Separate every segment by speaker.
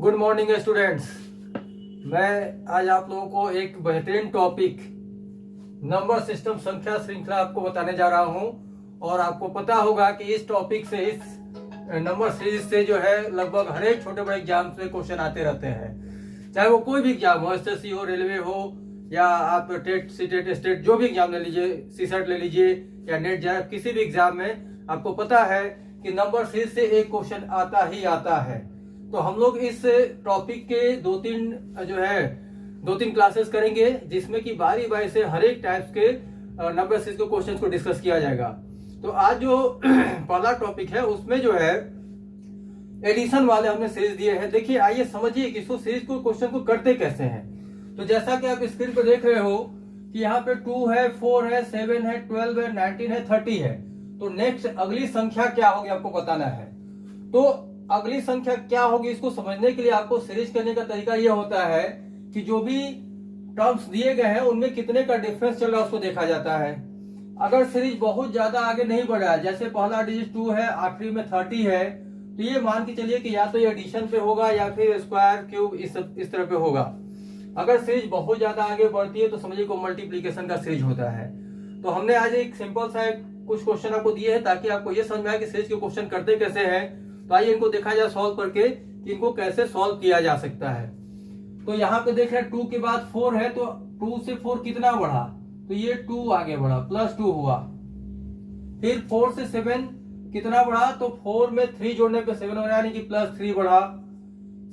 Speaker 1: Good morning students. मैं आज आप लोगों को एक बेहतरीन टॉपिक नंबर सिस्टम संख्या श्रृंखला आपको बताने जा रहा हूं। और आपको पता होगा कि इस टॉपिक से, इस नंबर सीरीज से जो है लगभग हर एक छोटे बड़े एग्जाम से क्वेश्चन आते रहते हैं। चाहे वो कोई भी एग्जाम हो, एसएससी हो, रेलवे हो, या आप टेट सीटेट स्टेट जो भी एग्जाम ले लीजिए, सीसेट ले लीजिए या नेट जाए, किसी भी एग्जाम में आपको पता है कि नंबर सीरीज से एक क्वेश्चन आता ही आता है। तो हम लोग इस टॉपिक के दो तीन क्लासेस करेंगे, जिसमें कि बारी बारी से हर एक टाइप्स के नंबर सीरीज के क्वेश्चन को डिस्कस किया जाएगा। तो आज जो पहला टॉपिक है उसमें जो है एडिशन वाले हमने सीरीज दिए हैं। देखिए, आइए समझिए कि इसको सीरीज को क्वेश्चन को करते कैसे हैं। तो जैसा कि आप स्क्रीन पर देख रहे हो कि यहाँ पे 2 है, 4 है, 7 है, 12 है, 19 है, 30 है। तो नेक्स्ट अगली संख्या क्या होगी आपको बताना है। तो अगली संख्या क्या होगी, इसको समझने के लिए आपको सीरीज करने का तरीका यह होता है कि जो भी टर्म्स दिए गए हैं उनमें कितने का डिफरेंस चल रहा है उसको देखा जाता है। अगर सीरीज बहुत ज्यादा आगे नहीं बढ़ा है, जैसे पहला डिजिट 2 है, आखिरी में 30 है, तो ये मान के चलिए कि या तो ये एडिशन पे होगा या फिर स्क्वायर क्यूब इस तरह पे होगा। अगर सीरीज बहुत ज्यादा आगे बढ़ती है तो समझिए को मल्टीप्लीकेशन का सीरीज होता है। तो हमने आज एक सिंपल सा कुछ क्वेश्चन आपको दिए हैं ताकि आपको ये समझ में आए कि सीरीज के क्वेश्चन करते कैसे हैं। तो आइए इनको देखा जाए सॉल्व करके कि इनको कैसे सॉल्व किया जा सकता है। तो यहाँ पे देख रहे हैं 2 के बाद 4 है, तो 2 से 4 कितना बढ़ा, तो ये 2 आगे बढ़ा, +2 हुआ। फिर 4 से 7 कितना बढ़ा, तो 4 में 3 जोड़ने पे 7 हो रहा है, यानी कि +3 बढ़ा।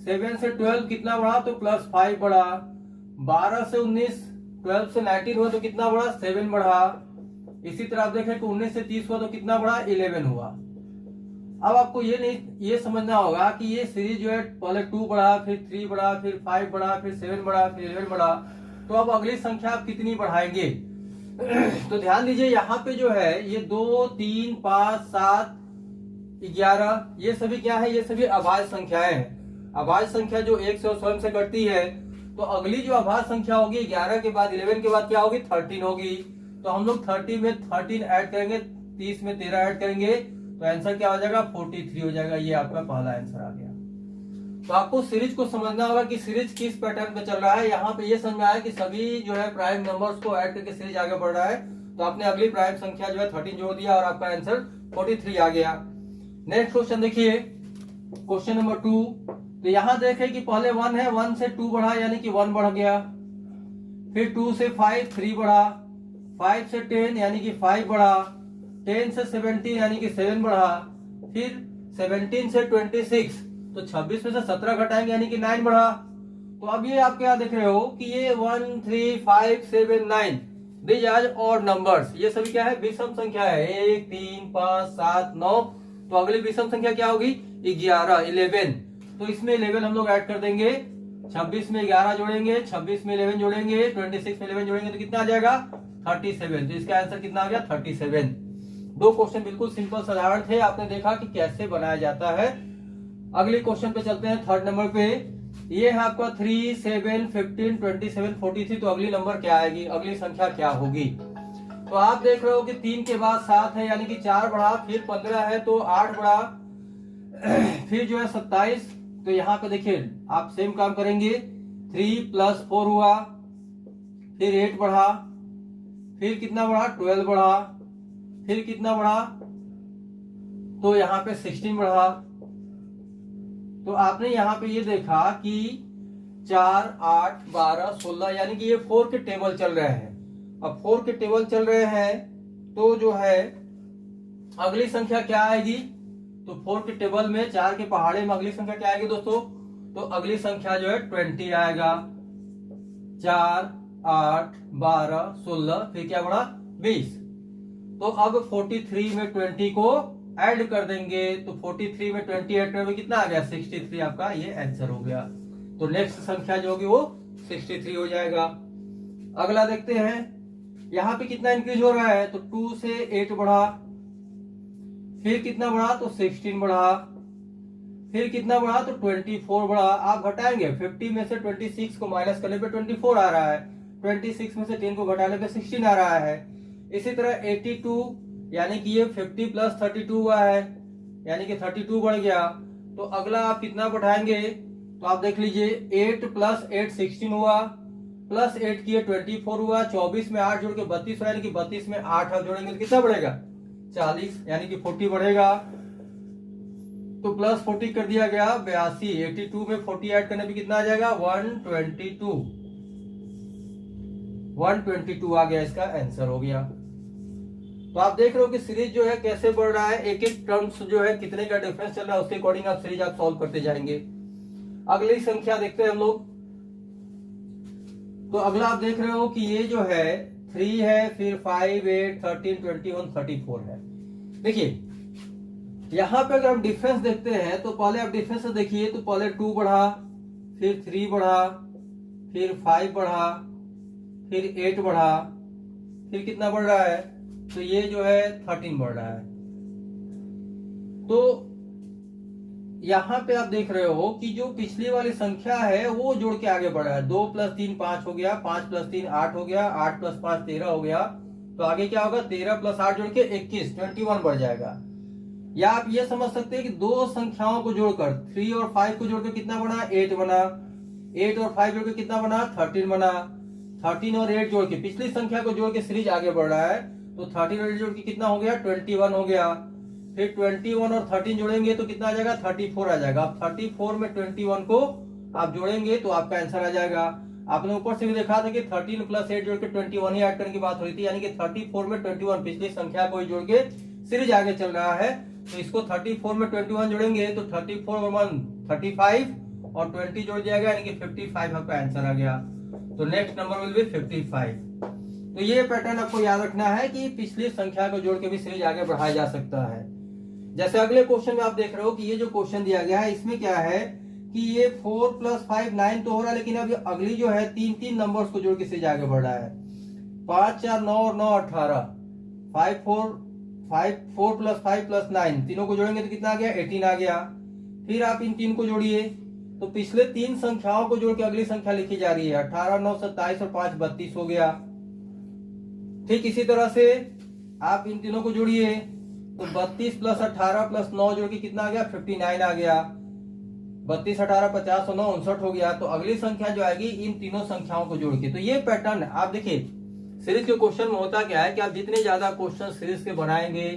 Speaker 1: 7 से 12 कितना बढ़ा, तो +5 बढ़ा। 12 से 19, 12 से 19 हुआ तो कितना बढ़ा, 7 बढ़ा। इसी तरह आप देखें कि 19 से 30 हुआ तो कितना बढ़ा, 11 हुआ। अब आपको ये समझना होगा कि ये सीरीज जो है पहले 2 बढ़ा, फिर 3 बढ़ा, फिर 5 बढ़ा, फिर 7 बढ़ा, फिर 11 बढ़ा। तो अब अगली संख्या आप कितनी बढ़ाएंगे। तो ध्यान दीजिए, यहाँ पे जो है ये 2, 3, 5, 7, 11 ये सभी क्या है, ये सभी अभाज्य संख्याएं हैं। अभाज्य संख्या जो 1 से और स्वयं से कटती है, तो अगली जो अभाज्य संख्या होगी 11 के बाद 11 के बाद क्या होगी, 13 होगी। तो हम लोग 30 में 13 ऐड करेंगे, 30 में 13 ऐड करेंगे, तो आंसर क्या हो जाएगा, 43 हो जाएगा। ये आपका पहला आंसर आ गया। तो आपको सीरीज को समझना होगा कि सीरीज किस पैटर्न पे चल रहा है। यहाँ पे ये समझ में आया कि सभी जो है प्राइम नंबर्स को ऐड करके सीरीज आगे बढ़ रहा है। तो आपने अगली प्राइम संख्या जो है 13 जोड़ दिया और आपका आंसर 43 आ गया। नेक्स्ट क्वेश्चन देखिए, क्वेश्चन नंबर 2। तो यहाँ देखे कि पहले 1 है, 1 से 2 बढ़ा यानी कि 1 बढ़ गया। फिर 2 से 5 3 बढ़ा, 5 से 10 यानी कि 5 बढ़ा, 10 से 17 यानी कि 7 बढ़ा। फिर 17 से 26, तो 26 में से 17 घटाएंगे यानी कि 9 बढ़ा। तो अब ये आप क्या देख रहे हो कि ये 1 3 5 7 9 दीज आर ऑड नंबर्स। ये सभी क्या है, विषम संख्या है, 1 3 5 7 9। तो अगली विषम संख्या क्या होगी, 11। तो इसमें 11 हम लोग ऐड कर देंगे। 26 में 11 जोड़ेंगे, 26 में 11 जोड़ेंगे, 26 में 11 जोड़ेंगे तो कितना आ जाएगा, 37। तो इसका आंसर कितना आ गया, 37। दो क्वेश्चन बिल्कुल सिंपल साधारण थे, आपने देखा कि कैसे बनाया जाता है। अगले क्वेश्चन पे चलते हैं, थर्ड नंबर पे। ये है आपका 3 7 15 27 43। तो अगली नंबर क्या आएगी, अगली संख्या क्या होगी। तो आप देख रहे हो कि 3 के बाद 7 है यानी कि 4 बढ़ा, फिर 15 है तो 8 बढ़ा, फिर जो है 27। तो यहाँ पे देखिए आप सेम काम करेंगे, 3 + 4 हुआ, फिर 8 बढ़ा, फिर कितना बढ़ा, 12 बढ़ा, फिर कितना बढ़ा, तो यहाँ पे 16 बढ़ा। तो आपने यहाँ पे ये देखा कि 4 8 12 16 यानी कि ये 4 के टेबल चल रहे हैं। अब 4 के टेबल चल रहे हैं तो जो है अगली संख्या क्या आएगी, तो 4 के टेबल में 4 के पहाड़े में अगली संख्या क्या आएगी दोस्तों, तो अगली संख्या जो है 20 आएगा। 4 8 12 16 फिर क्या बढ़ा, 20। तो अब 43 में 20 को ऐड कर देंगे, तो 43 में 20 ऐड करने में कितना आ गया, 63। आपका ये आंसर हो गया। तो नेक्स्ट संख्या जो होगी वो 63 हो जाएगा। अगला देखते हैं, यहाँ पे कितना इंक्रीज हो रहा है, तो 2 से 8 बढ़ा, फिर कितना बढ़ा, तो 16 बढ़ा, फिर कितना बढ़ा, तो 24 बढ़ा। आप घटाएंगे, 50 में से 26 को माइनस करने पे 24 आ रहा है, 26 में से 10 को घटाने पे 16 आ रहा है। इसी तरह 82 यानी कि ये 50 + 32 हुआ है, यानी कि 32 बढ़ गया। तो अगला आप कितना बढ़ाएंगे, तो आप देख लीजिए 8 प्लस 8 16 हुआ, प्लस 8 किए 24 हुआ, 24 में 8 जोड़ के 32 हुआ, यानी कि 32 में 8 आप जोड़ेंगे तो कितना बढ़ेगा 40, यानी कि 40 बढ़ेगा। तो प्लस 40 कर दिया गया 82, 82 में 40 ऐड करने पे कितना आ जाएगा 122 आ गया, इसका आंसर हो गया। तो आप देख रहे हो कि सीरीज जो है कैसे बढ़ रहा है, एक एक टर्म्स जो है कितने का डिफरेंस चल रहा है उसके अकॉर्डिंग आप सीरीज आप सॉल्व करते जाएंगे। अगली संख्या देखते हैं हम लोग। तो अगला आप देख रहे हो कि ये जो है 3 है, फिर 5 8 13 21 34 है। देखिए यहां पे अगर हम डिफरेंस देखते हैं तो पहले आप डिफरेंस देखिए, तो पहले 2 बढ़ा, फिर 3 बढ़ा, फिर 5 बढ़ा, फिर 8 बढ़ा, फिर कितना बढ़ रहा है, तो ये जो है 13 बढ़ रहा है। तो यहां पे आप देख रहे हो कि जो पिछली वाली संख्या है वो जोड़ के आगे बढ़ रहा है। 2 प्लस 3 5 हो गया, 5 प्लस 3 8 हो गया, 8 प्लस 5 13 हो गया। तो आगे क्या होगा 13 प्लस 8 जोड़ के 21 21 बढ़ जाएगा। या आप ये समझ सकते हैं कि दो संख्याओं को जोड़कर 3 और 5 को जोड़कर कितना बना 8 बना, 8 और 5 जोड़ के कितना बना 13 बना, 13 और 8 जोड़ के पिछली संख्या को जोड़ के सीरीज आगे बढ़ रहा है। तो 13 और 8 जोड़ के कितना हो गया 21 हो गया। फिर 21 और 13 जोड़ेंगे तो कितना आ जाएगा 34 आ जाएगा। अब 34 में 21 को आप जोड़ेंगे तो आपका आंसर आ जाएगा। आपने ऊपर से भी देखा था कि 13 प्लस 8 जोड़ के 21 ही ऐड करने की बात हो रही थी, यानी कि 34 में 21 पिछली संख्या को जोड़ के सीरीज आगे चल रहा है। तो इसको 34 में 21 जोड़ेंगे तो 34 और 1 35 और 20 जोड़ जाएगा, यानी कि 55 आपका आंसर आ गया। तो नेक्स्ट नंबर विल बी 55। तो ये पैटर्न आपको याद रखना है कि पिछली संख्या को जोड़ के भी सीरीज आगे बढ़ाया जा सकता है। जैसे अगले क्वेश्चन में आप देख रहे हो कि ये जो क्वेश्चन दिया गया है इसमें क्या है कि ये 4 प्लस 5 9 तो हो रहा है, लेकिन अब अगली जो है 3 नंबर्स को जोड़ के सीरीज आगे बढ़ रहा है। 5 4 9 और 9 18, 4 प्लस 5 प्लस 9 तीनों को जोड़ेंगे तो कितना आ गया 18 आ गया। फिर आप इन तीन को जोड़िए तो पिछले 3 संख्याओं को जोड़ के अगली संख्या लिखी जा रही है। 18 9 27 और 5 32 हो गया। ठीक इसी तरह से आप इन तीनों को जोड़िए तो 32 प्लस 18 प्लस 9 जोड़ के कितना आ गया 59 आ गया। 32 18 50 और 9 59 हो गया। तो अगली संख्या जो आएगी इन तीनों संख्याओं को जोड़ के। तो ये पैटर्न आप देखिए सीरीज के क्वेश्चन में होता क्या है कि आप जितने ज्यादा क्वेश्चन सीरीज के बनाएंगे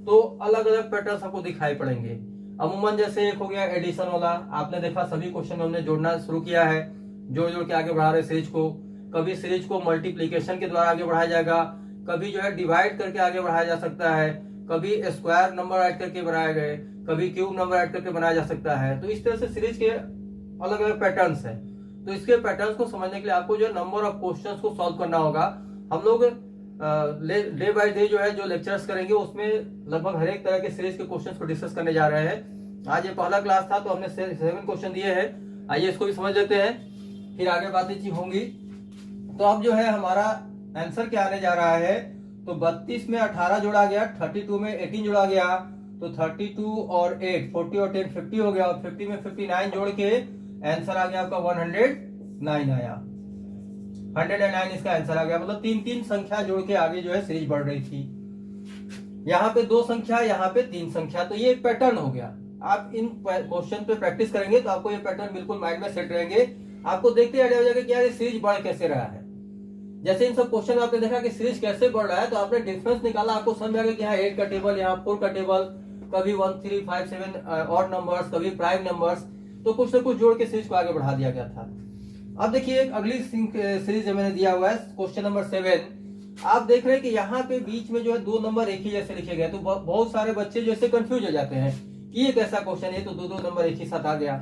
Speaker 1: तो अलग अलग पैटर्न आपको दिखाई पड़ेंगे। अमूमन जैसे एक हो गया एडिशन वाला, आपने देखा सभी क्वेश्चन में हमने जोड़ना शुरू किया है, जोड़ जोड़ के आगे बढ़ा रहे सीरीज को। कभी सीरीज को मल्टीप्लीकेशन के द्वारा आगे बढ़ाया जाएगा, कभी जो है डिवाइड करके आगे बढ़ाया जा सकता है, कभी स्क्वायर नंबर ऐड करके बनाए गए, कभी क्यूब नंबर ऐड करके बनाया जा सकता है। तो इस तरह से सीरीज के अलग अलग पैटर्न्स हैं। तो इसके पैटर्न्स को समझने के लिए आपको जो है नंबर ऑफ क्वेश्चंस को सॉल्व करना होगा। हम लोग डे बाय डे जो है जो लेक्चर्स करेंगे उसमें लगभग हर एक तरह के सीरीज के क्वेश्चंस को डिस्कस करने जा रहे हैं। आज ये पहला क्लास था तो हमने 7 क्वेश्चन दिए हैं। आइए इसको भी समझ लेते हैं, फिर आगे बातें होंगी। तो अब जो है हमारा आंसर क्या आने जा रहा है, तो 32 में 18 जोड़ा गया, 32 में 18 जोड़ा गया, तो 32 और 8 40 और 10 50 हो गया, और 50 में 59 जोड़ के आंसर आ गया आपका 109 आया। 109 इसका आंसर आ गया। मतलब 3 संख्या जोड़ के आगे जो है सीरीज बढ़ रही थी। यहाँ पे 2 संख्या, यहाँ पे 3 संख्या। तो ये एक पैटर्न हो गया। आप इन क्वेश्चन पे प्रैक्टिस करेंगे तो आपको ये पैटर्न बिल्कुल माइंड में सेट रहेंगे। आपको देखते आइडिया हो जाएगा कि यार ये सीरीज बढ़ कैसे रहा है। जैसे इन सब क्वेश्चन में आपने देखा कि सीरीज कैसे बढ़ रहा है तो आपने डिफरेंस निकाला, आपको समझ आ गया कि यहाँ 8 का टेबल, यहाँ 4 का टेबल, कभी 1 3 5 7 ऑड नंबर्स, कभी प्राइम नंबर्स। तो कुछ न कुछ जोड़ के सीरीज को आगे बढ़ा दिया गया था। अब देखिए एक अगली सीरीज मैंने दिया हुआ है क्वेश्चन नंबर 7। आप देख रहे हैं कि यहाँ पे बीच में जो है 2 नंबर एक ही जैसे लिखे गए। तो बहुत सारे बच्चे जैसे कंफ्यूज हो जाते हैं कि ये कैसा क्वेश्चन है, तो 2 नंबर एक ही साथ आ गया।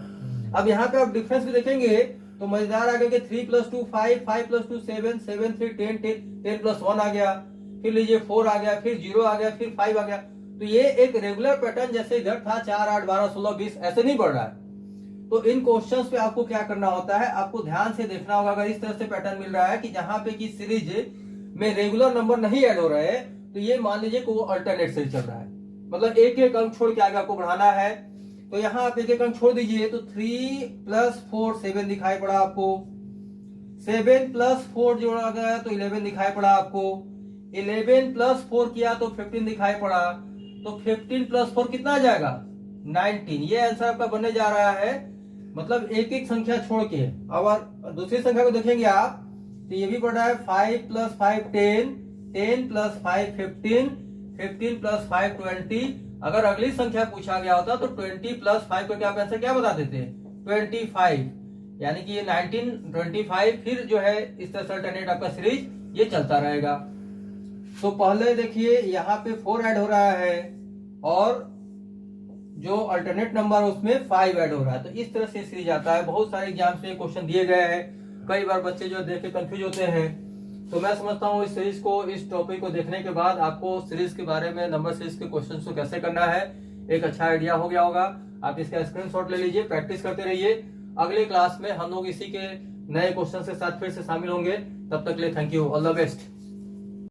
Speaker 1: अब यहाँ पे आप डिफरेंस भी देखेंगे तो मजेदार आ गया कि 3 + 2 5, 5 + 2 7, 7 3 10, 10 + 1 आ गया। फिर लीजिए 4 आ गया, फिर 0 आ गया, फिर 5 आ गया। तो ये एक रेगुलर पैटर्न जैसे इधर था 4 8 12 16 20 ऐसे नहीं बढ़ रहा है। तो इन क्वेश्चंस पे आपको क्या करना होता है, आपको ध्यान से देखना होगा। अगर इस तरह से पैटर्न मिल रहा है कि जहां पे की सीरीज में रेगुलर नंबर नहीं ऐड हो रहे हैं तो ये मान लीजिए कि वो अल्टरनेट सीरीज चल रहा है। मतलब एक एक अंक छोड़ के आगे आपको बढ़ाना है। तो यहाँ आप एक एक अंक छोड़ दीजिए तो 3 + 4 7 दिखाई पड़ा आपको, 7 + 4 जोड़ा गया तो 11 दिखाई पड़ा आपको, 11 + 4 किया तो 15 दिखाई पड़ा। तो 15 + 4 कितना आ जाएगा 19। ये आंसर आपका बनने जा रहा है मतलब एक एक संख्या छोड़ के। और दूसरी संख्या को देखेंगे आप तो ये भी पड़ रहा है 5 + 5 10, 10 + 5 15, 15 + 5 20। अगर अगली संख्या पूछा गया होता तो 20 + 5 को क्या आंसर क्या बता देते, 25। यानी कि ये 19, 25 फिर जो है इस तरह से अल्टरनेट आपका सीरीज ये चलता रहेगा। तो पहले देखिए यहाँ पे 4 ऐड हो रहा है और जो अल्टरनेट नंबर उसमें 5 ऐड हो रहा है। तो इस तरह से सीरीज आता है। बहुत सारे एग्जाम्स में क्वेश्चन दिए गए हैं, कई बार बच्चे जो देख के कंफ्यूज होते हैं। तो मैं समझता हूँ इस सीरीज को, इस टॉपिक को देखने के बाद आपको सीरीज के बारे में, नंबर सीरीज के क्वेश्चन को कैसे करना है एक अच्छा आइडिया हो गया होगा। आप इसका स्क्रीनशॉट ले लीजिए, प्रैक्टिस करते रहिए। अगले क्लास में हम लोग इसी के नए क्वेश्चन के साथ फिर से शामिल होंगे। तब तक के लिए thank you, all the best.